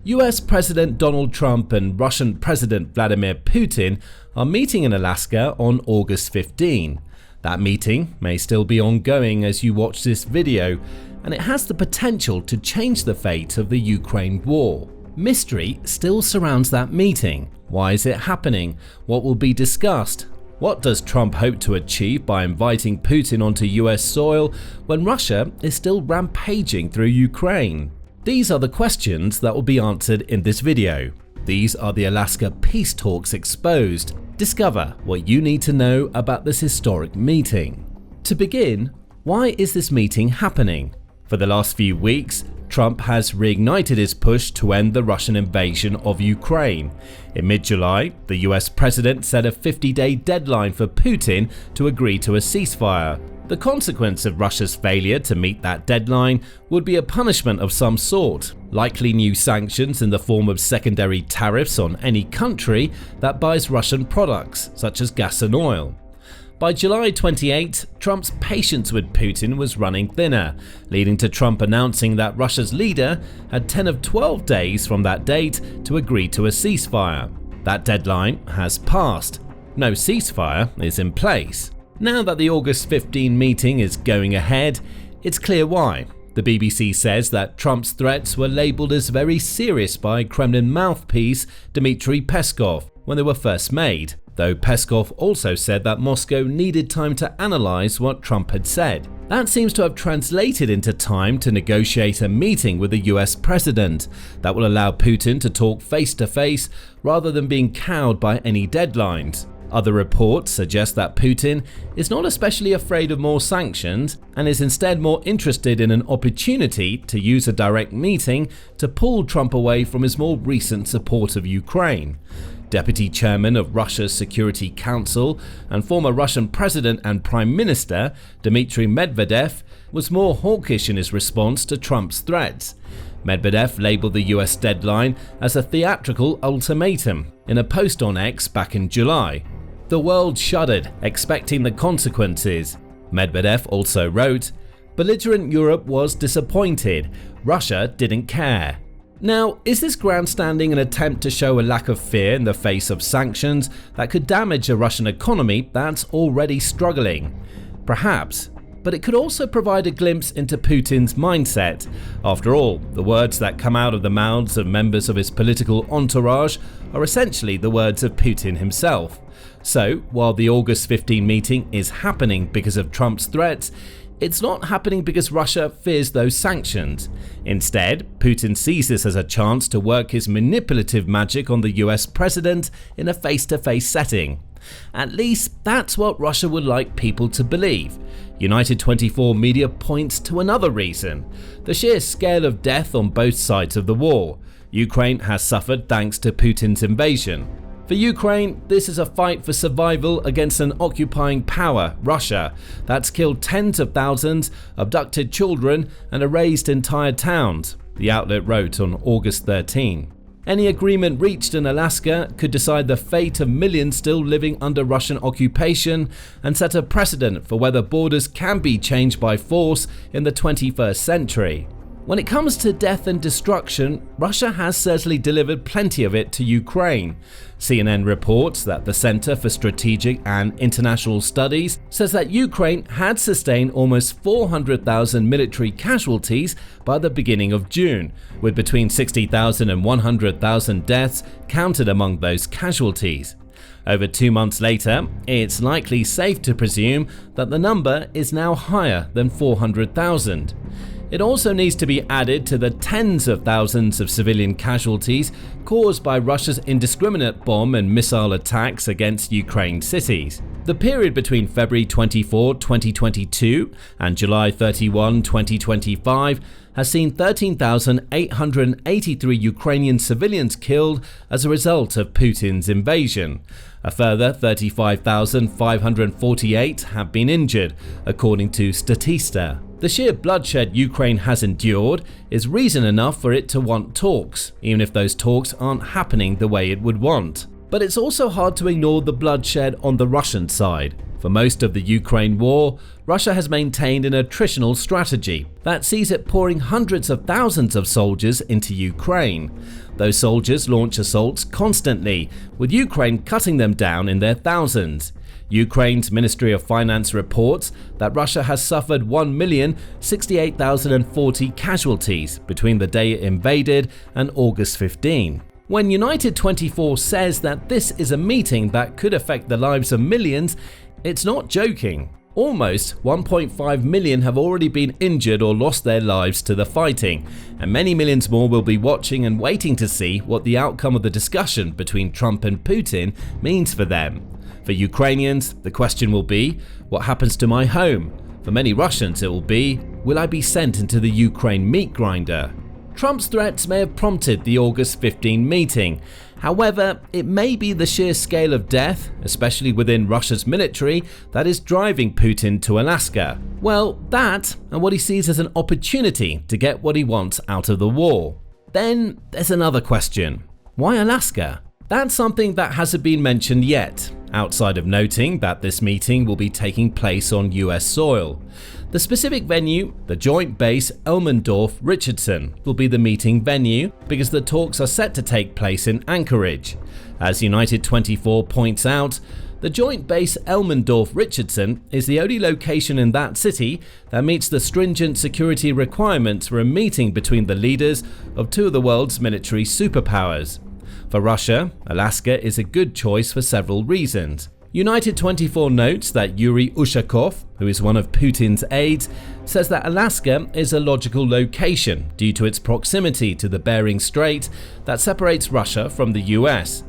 US President Donald Trump and Russian President Vladimir Putin are meeting in Alaska on August 15. That meeting may still be ongoing as you watch this video, and it has the potential to change the fate of the Ukraine war. Mystery still surrounds that meeting. Why is it happening? What will be discussed? What does Trump hope to achieve by inviting Putin onto US soil when Russia is still rampaging through Ukraine? These are the questions that will be answered in this video. These are the Alaska peace talks exposed. Discover what you need to know about this historic meeting. To begin, why is this meeting happening? For the last few weeks, Trump has reignited his push to end the Russian invasion of Ukraine. In mid-July, the US president set a 50-day deadline for Putin to agree to a ceasefire. The consequence of Russia's failure to meet that deadline would be a punishment of some sort, likely new sanctions in the form of secondary tariffs on any country that buys Russian products, such as gas and oil. By July 28, Trump's patience with Putin was running thinner, leading to Trump announcing that Russia's leader had 10 of 12 days from that date to agree to a ceasefire. That deadline has passed. No ceasefire is in place. Now that the August 15 meeting is going ahead, it's clear why. The BBC says that Trump's threats were labelled as very serious by Kremlin mouthpiece Dmitry Peskov when they were first made, though Peskov also said that Moscow needed time to analyse what Trump had said. That seems to have translated into time to negotiate a meeting with the US president that will allow Putin to talk face to face rather than being cowed by any deadlines. Other reports suggest that Putin is not especially afraid of more sanctions and is instead more interested in an opportunity to use a direct meeting to pull Trump away from his more recent support of Ukraine. Deputy Chairman of Russia's Security Council and former Russian President and Prime Minister Dmitry Medvedev was more hawkish in his response to Trump's threats. Medvedev labelled the US deadline as a theatrical ultimatum in a post on X back in July. The world shuddered, expecting the consequences. Medvedev also wrote, "Belligerent Europe was disappointed. Russia didn't care." Now, is this grandstanding an attempt to show a lack of fear in the face of sanctions that could damage a Russian economy that's already struggling? Perhaps. But it could also provide a glimpse into Putin's mindset. After all, the words that come out of the mouths of members of his political entourage are essentially the words of Putin himself. So, while the August 15 meeting is happening because of Trump's threats, it's not happening because Russia fears those sanctions. Instead, Putin sees this as a chance to work his manipulative magic on the US president in a face-to-face setting. At least that's what Russia would like people to believe. United 24 media points to another reason: the sheer scale of death on both sides of the war. Ukraine has suffered thanks to Putin's invasion. For Ukraine, this is a fight for survival against an occupying power, Russia, that's killed tens of thousands, abducted children, and erased entire towns, the outlet wrote on August 13. Any agreement reached in Alaska could decide the fate of millions still living under Russian occupation and set a precedent for whether borders can be changed by force in the 21st century. When it comes to death and destruction, Russia has certainly delivered plenty of it to Ukraine. CNN reports that the Center for Strategic and International Studies says that Ukraine had sustained almost 400,000 military casualties by the beginning of June, with between 60,000 and 100,000 deaths counted among those casualties. Over 2 months later, it's likely safe to presume that the number is now higher than 400,000. It also needs to be added to the tens of thousands of civilian casualties caused by Russia's indiscriminate bomb and missile attacks against Ukraine cities. The period between February 24, 2022 and July 31, 2025 has seen 13,883 Ukrainian civilians killed as a result of Putin's invasion. A further 35,548 have been injured, according to Statista. The sheer bloodshed Ukraine has endured is reason enough for it to want talks, even if those talks aren't happening the way it would want. But it's also hard to ignore the bloodshed on the Russian side. For most of the Ukraine war, Russia has maintained an attritional strategy that sees it pouring hundreds of thousands of soldiers into Ukraine. Those soldiers launch assaults constantly, with Ukraine cutting them down in their thousands. Ukraine's Ministry of Finance reports that Russia has suffered 1,068,040 casualties between the day it invaded and August 15. When United 24 says that this is a meeting that could affect the lives of millions, it's not joking. Almost 1.5 million have already been injured or lost their lives to the fighting, and many millions more will be watching and waiting to see what the outcome of the discussion between Trump and Putin means for them. For Ukrainians, the question will be, what happens to my home? For many Russians, it will be, will I be sent into the Ukraine meat grinder? Trump's threats may have prompted the August 15 meeting. However, it may be the sheer scale of death, especially within Russia's military, that is driving Putin to Alaska. Well, that and what he sees as an opportunity to get what he wants out of the war. Then there's another question. Why Alaska? That's something that hasn't been mentioned yet, outside of noting that this meeting will be taking place on US soil. The specific venue, the Joint Base Elmendorf-Richardson, will be the meeting venue because the talks are set to take place in Anchorage. As United 24 points out, the Joint Base Elmendorf-Richardson is the only location in that city that meets the stringent security requirements for a meeting between the leaders of two of the world's military superpowers. For Russia, Alaska is a good choice for several reasons. United 24 notes that Yuri Ushakov, who is one of Putin's aides, says that Alaska is a logical location due to its proximity to the Bering Strait that separates Russia from the US.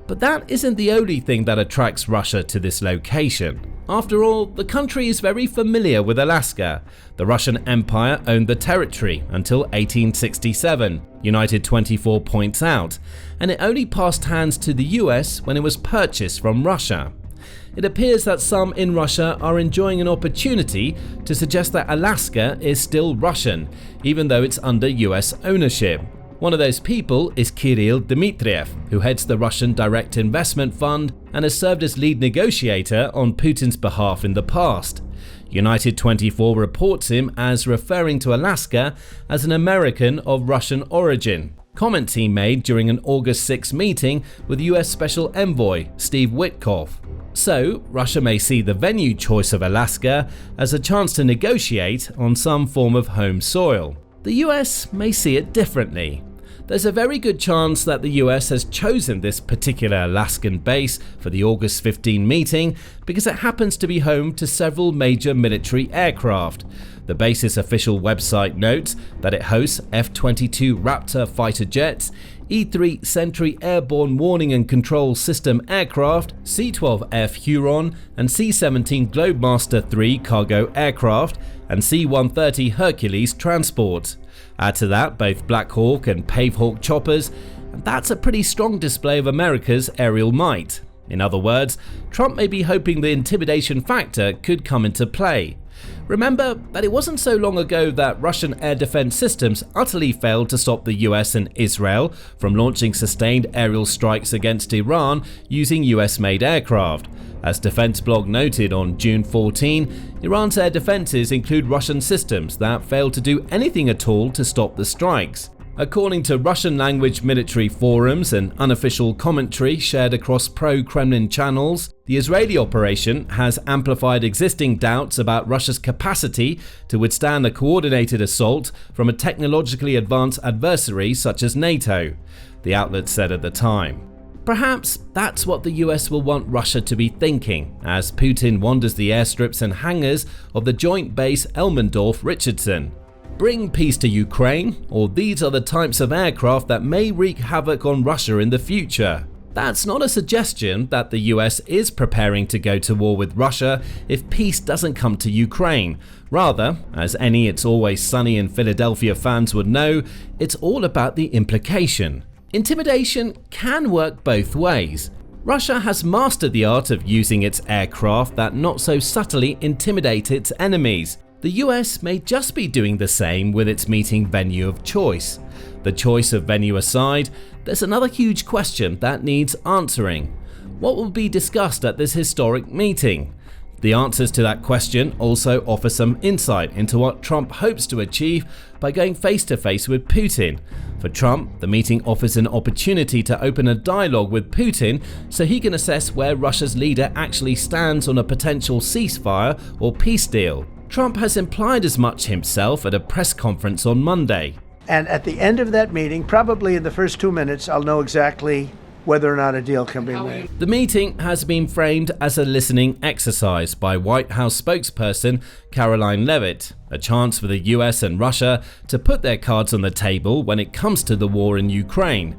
But that isn't the only thing that attracts Russia to this location. After all, the country is very familiar with Alaska. The Russian Empire owned the territory until 1867, United 24 points out, and it only passed hands to the US when it was purchased from Russia. It appears that some in Russia are enjoying an opportunity to suggest that Alaska is still Russian, even though it's under US ownership. One of those people is Kirill Dmitriev, who heads the Russian Direct Investment Fund and has served as lead negotiator on Putin's behalf in the past. United 24 reports him as referring to Alaska as an American of Russian origin, comments he made during an August 6 meeting with US Special Envoy Steve Witkoff. So, Russia may see the venue choice of Alaska as a chance to negotiate on some form of home soil. The US may see it differently. There's a very good chance that the US has chosen this particular Alaskan base for the August 15 meeting because it happens to be home to several major military aircraft. The base's official website notes that it hosts F-22 Raptor fighter jets, E-3 Sentry airborne warning and control system aircraft, C-12F Huron and C-17 Globemaster III cargo aircraft, and C-130 Hercules transport. Add to that both Black Hawk and Pave Hawk choppers, and that's a pretty strong display of America's aerial might. In other words, Trump may be hoping the intimidation factor could come into play. Remember that it wasn't so long ago that Russian air defense systems utterly failed to stop the US and Israel from launching sustained aerial strikes against Iran using US-made aircraft. As Defense Blog noted on June 14, Iran's air defenses include Russian systems that failed to do anything at all to stop the strikes. According to Russian-language military forums and unofficial commentary shared across pro-Kremlin channels, the Israeli operation has amplified existing doubts about Russia's capacity to withstand a coordinated assault from a technologically advanced adversary such as NATO, the outlet said at the time. Perhaps that's what the US will want Russia to be thinking as Putin wanders the airstrips and hangars of the Joint Base Elmendorf-Richardson. Bring peace to Ukraine, or these are the types of aircraft that may wreak havoc on Russia in the future. That's not a suggestion that the US is preparing to go to war with Russia if peace doesn't come to Ukraine. Rather, as any It's Always Sunny in Philadelphia fans would know, it's all about the implication. Intimidation can work both ways. Russia has mastered the art of using its aircraft that not so subtly intimidate its enemies. The US may just be doing the same with its meeting venue of choice. The choice of venue aside, there's another huge question that needs answering. What will be discussed at this historic meeting? The answers to that question also offer some insight into what Trump hopes to achieve by going face-to-face with Putin. For Trump, the meeting offers an opportunity to open a dialogue with Putin so he can assess where Russia's leader actually stands on a potential ceasefire or peace deal. Trump has implied as much himself at a press conference on Monday. And at the end of that meeting, probably in the first 2 minutes, I'll know exactly whether or not a deal can be made. The meeting has been framed as a listening exercise by White House spokesperson Karoline Leavitt, a chance for the US and Russia to put their cards on the table when it comes to the war in Ukraine.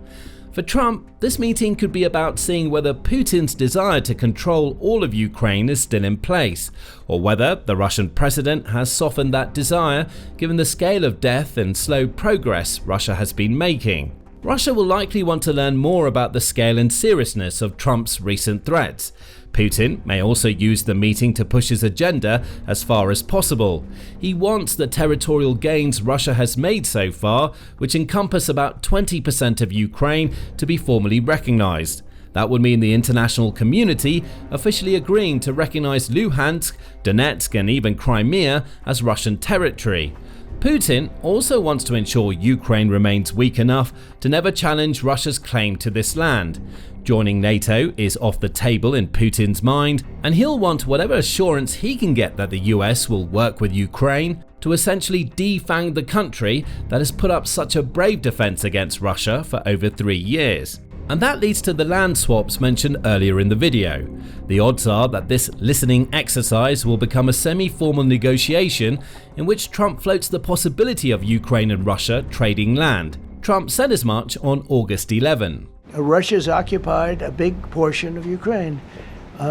For Trump, this meeting could be about seeing whether Putin's desire to control all of Ukraine is still in place, or whether the Russian president has softened that desire given the scale of death and slow progress Russia has been making. Russia will likely want to learn more about the scale and seriousness of Trump's recent threats. Putin may also use the meeting to push his agenda as far as possible. He wants the territorial gains Russia has made so far, which encompass about 20% of Ukraine, to be formally recognized. That would mean the international community officially agreeing to recognize Luhansk, Donetsk, and even Crimea as Russian territory. Putin also wants to ensure Ukraine remains weak enough to never challenge Russia's claim to this land. Joining NATO is off the table in Putin's mind, and he'll want whatever assurance he can get that the US will work with Ukraine to essentially defang the country that has put up such a brave defense against Russia for over 3 years. And that leads to the land swaps mentioned earlier in the video. The odds are that this listening exercise will become a semi-formal negotiation in which Trump floats the possibility of Ukraine and Russia trading land. Trump said as much on August 11. Russia's occupied a big portion of Ukraine.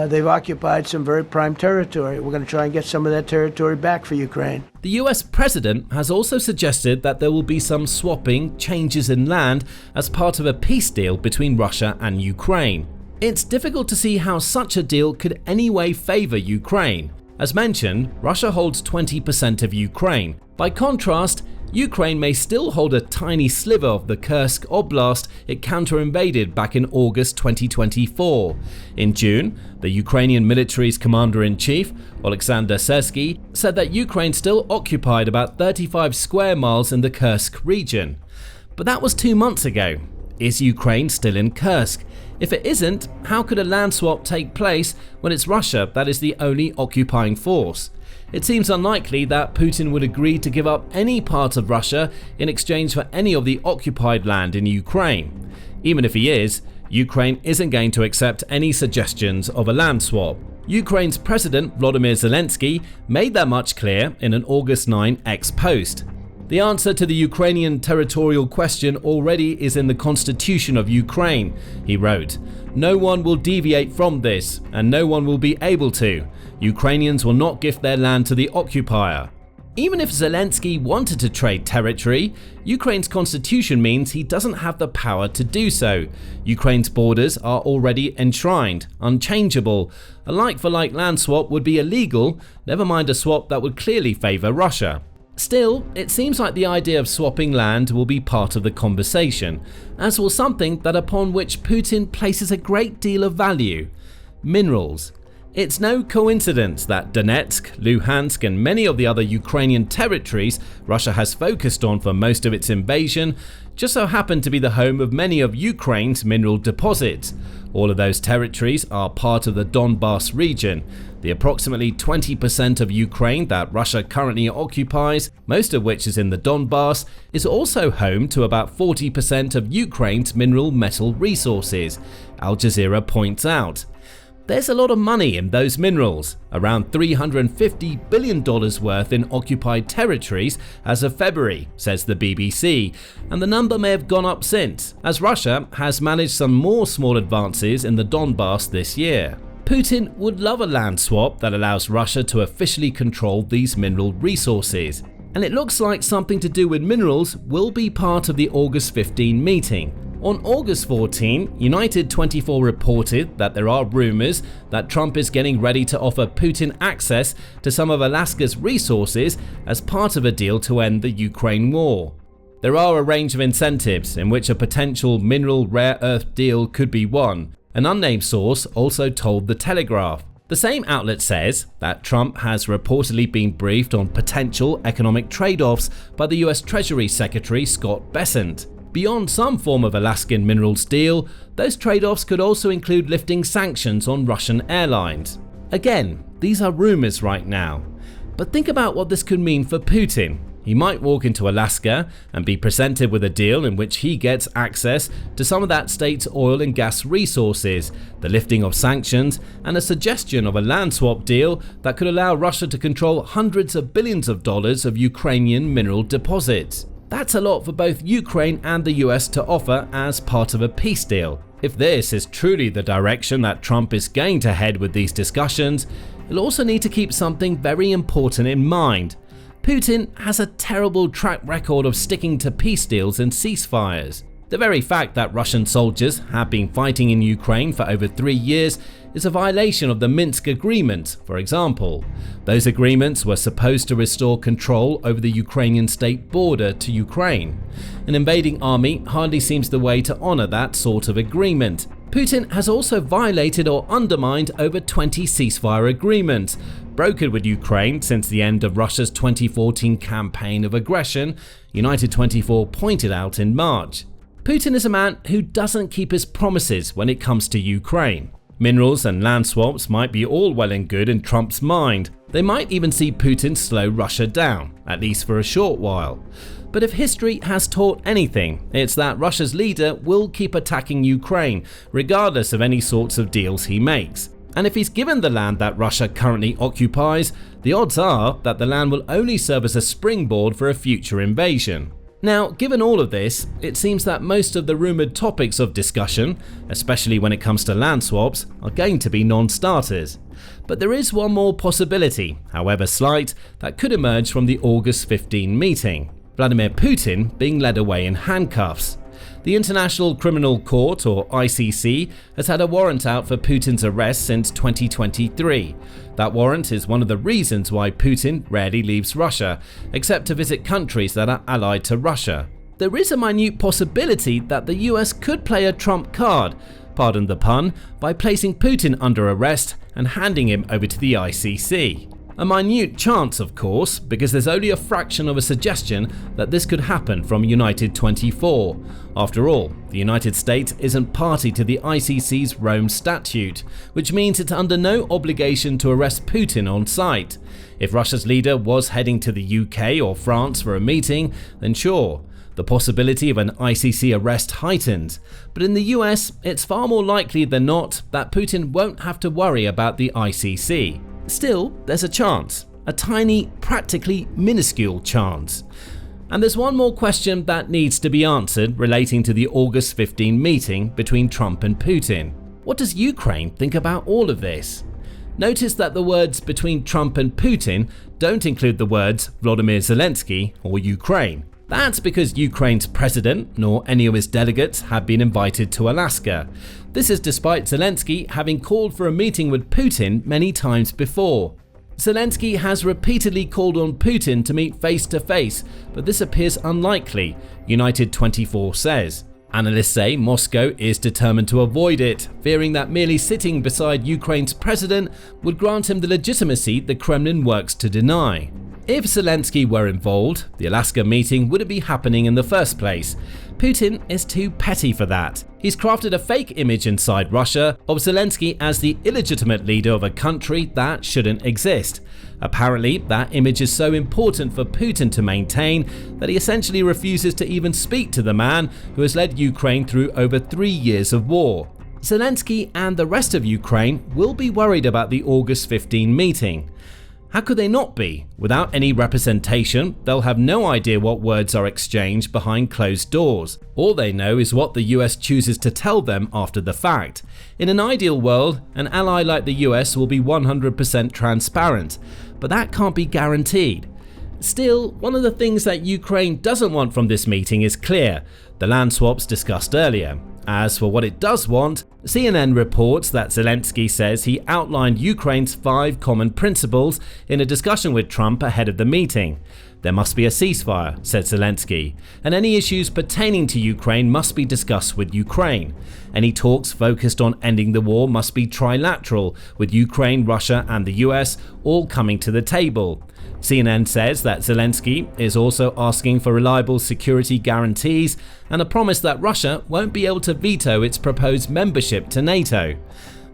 They've occupied some very prime territory. We're going to try and get some of that territory back for Ukraine. The US president has also suggested that there will be some swapping, changes in land as part of a peace deal between Russia and Ukraine. It's difficult to see how such a deal could anyway favor Ukraine. As mentioned, Russia holds 20% of Ukraine. By contrast, Ukraine may still hold a tiny sliver of the Kursk Oblast it counter-invaded back in August 2024. In June, the Ukrainian military's commander-in-chief, Alexander Syrsky, said that Ukraine still occupied about 35 square miles in the Kursk region. But that was 2 months ago. Is Ukraine still in Kursk? If it isn't, how could a land swap take place when it's Russia that is the only occupying force? It seems unlikely that Putin would agree to give up any part of Russia in exchange for any of the occupied land in Ukraine. Even if he is, Ukraine isn't going to accept any suggestions of a land swap. Ukraine's President Vladimir Zelenskyy made that much clear in an August 9 X post. The answer to the Ukrainian territorial question already is in the Constitution of Ukraine, he wrote. No one will deviate from this, and no one will be able to. Ukrainians will not give their land to the occupier. Even if Zelenskyy wanted to trade territory, Ukraine's constitution means he doesn't have the power to do so. Ukraine's borders are already enshrined, unchangeable. A like-for-like land swap would be illegal, never mind a swap that would clearly favor Russia. Still, it seems like the idea of swapping land will be part of the conversation, as will something that upon which Putin places a great deal of value: minerals. It's no coincidence that Donetsk, Luhansk, and many of the other Ukrainian territories Russia has focused on for most of its invasion just so happen to be the home of many of Ukraine's mineral deposits. All of those territories are part of the Donbas region. The approximately 20% of Ukraine that Russia currently occupies, most of which is in the Donbas, is also home to about 40% of Ukraine's mineral metal resources, Al Jazeera points out. There's a lot of money in those minerals, around $350 billion worth in occupied territories as of February, says the BBC, and the number may have gone up since, as Russia has managed some more small advances in the Donbas this year. Putin would love a land swap that allows Russia to officially control these mineral resources, and it looks like something to do with minerals will be part of the August 15 meeting. On August 14, United 24 reported that there are rumors that Trump is getting ready to offer Putin access to some of Alaska's resources as part of a deal to end the Ukraine war. There are a range of incentives in which a potential mineral rare earth deal could be won, an unnamed source also told The Telegraph. The same outlet says that Trump has reportedly been briefed on potential economic trade-offs by the US Treasury Secretary Scott Bessent. Beyond some form of Alaskan minerals deal, those trade-offs could also include lifting sanctions on Russian airlines. Again, these are rumors right now. But think about what this could mean for Putin. He might walk into Alaska and be presented with a deal in which he gets access to some of that state's oil and gas resources, the lifting of sanctions, and a suggestion of a land swap deal that could allow Russia to control hundreds of billions of dollars of Ukrainian mineral deposits. That's a lot for both Ukraine and the US to offer as part of a peace deal. If this is truly the direction that Trump is going to head with these discussions, he'll also need to keep something very important in mind. Putin has a terrible track record of sticking to peace deals and ceasefires. The very fact that Russian soldiers have been fighting in Ukraine for over 3 years is a violation of the Minsk agreements, for example. Those agreements were supposed to restore control over the Ukrainian state border to Ukraine. An invading army hardly seems the way to honor that sort of agreement. Putin has also violated or undermined over 20 ceasefire agreements, brokered with Ukraine since the end of Russia's 2014 campaign of aggression, United 24 pointed out in March. Putin is a man who doesn't keep his promises when it comes to Ukraine. Minerals and land swaps might be all well and good in Trump's mind. They might even see Putin slow Russia down, at least for a short while. But if history has taught anything, it's that Russia's leader will keep attacking Ukraine, regardless of any sorts of deals he makes. And if he's given the land that Russia currently occupies, the odds are that the land will only serve as a springboard for a future invasion. Now, given all of this, it seems that most of the rumored topics of discussion, especially when it comes to land swaps, are going to be non-starters. But there is one more possibility, however slight, that could emerge from the August 15 meeting: Vladimir Putin being led away in handcuffs. The International Criminal Court, or ICC, has had a warrant out for Putin's arrest since 2023. That warrant is one of the reasons why Putin rarely leaves Russia, except to visit countries that are allied to Russia. There is a minute possibility that the US could play a trump card, pardon the pun, by placing Putin under arrest and handing him over to the ICC. A minute chance, of course, because there's only a fraction of a suggestion that this could happen from United 24. After all, the United States isn't party to the ICC's Rome Statute, which means it's under no obligation to arrest Putin on site. If Russia's leader was heading to the UK or France for a meeting, then sure, the possibility of an ICC arrest heightens. But in the US, it's far more likely than not that Putin won't have to worry about the ICC. Still, there's a chance, a tiny, practically minuscule chance. And there's one more question that needs to be answered relating to the August 15 meeting between Trump and Putin. What does Ukraine think about all of this? Notice that the words between Trump and Putin don't include the words Vladimir Zelenskyy or Ukraine. That's because Ukraine's president nor any of his delegates have been invited to Alaska. This is despite Zelenskyy having called for a meeting with Putin many times before. Zelenskyy has repeatedly called on Putin to meet face to face, but this appears unlikely, United 24 says. Analysts say Moscow is determined to avoid it, fearing that merely sitting beside Ukraine's president would grant him the legitimacy the Kremlin works to deny. If Zelenskyy were involved, the Alaska meeting wouldn't be happening in the first place. Putin is too petty for that. He's crafted a fake image inside Russia of Zelenskyy as the illegitimate leader of a country that shouldn't exist. Apparently, that image is so important for Putin to maintain that he essentially refuses to even speak to the man who has led Ukraine through over 3 years of war. Zelenskyy and the rest of Ukraine will be worried about the August 15 meeting. How could they not be? Without any representation, they'll have no idea what words are exchanged behind closed doors. All they know is what the US chooses to tell them after the fact. In an ideal world, an ally like the US will be 100% transparent, but that can't be guaranteed. Still, one of the things that Ukraine doesn't want from this meeting is clear: the land swaps discussed earlier. As for what it does want, CNN reports that Zelenskyy says he outlined Ukraine's 5 common principles in a discussion with Trump ahead of the meeting. There must be a ceasefire, said Zelenskyy, and any issues pertaining to Ukraine must be discussed with Ukraine. Any talks focused on ending the war must be trilateral, with Ukraine, Russia and the US all coming to the table. CNN says that Zelenskyy is also asking for reliable security guarantees and a promise that Russia won't be able to veto its proposed membership to NATO.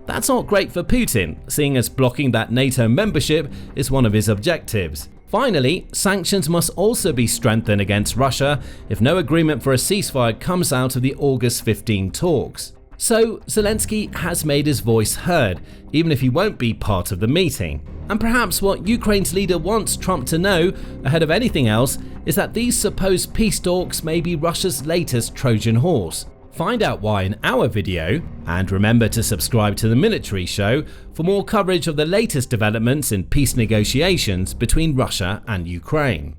That's not great for Putin, seeing as blocking that NATO membership is one of his objectives. Finally, sanctions must also be strengthened against Russia if no agreement for a ceasefire comes out of the August 15 talks. So Zelenskyy has made his voice heard, even if he won't be part of the meeting. And perhaps what Ukraine's leader wants Trump to know, ahead of anything else, is that these supposed peace talks may be Russia's latest Trojan horse. Find out why in our video, and remember to subscribe to the Military Show for more coverage of the latest developments in peace negotiations between Russia and Ukraine.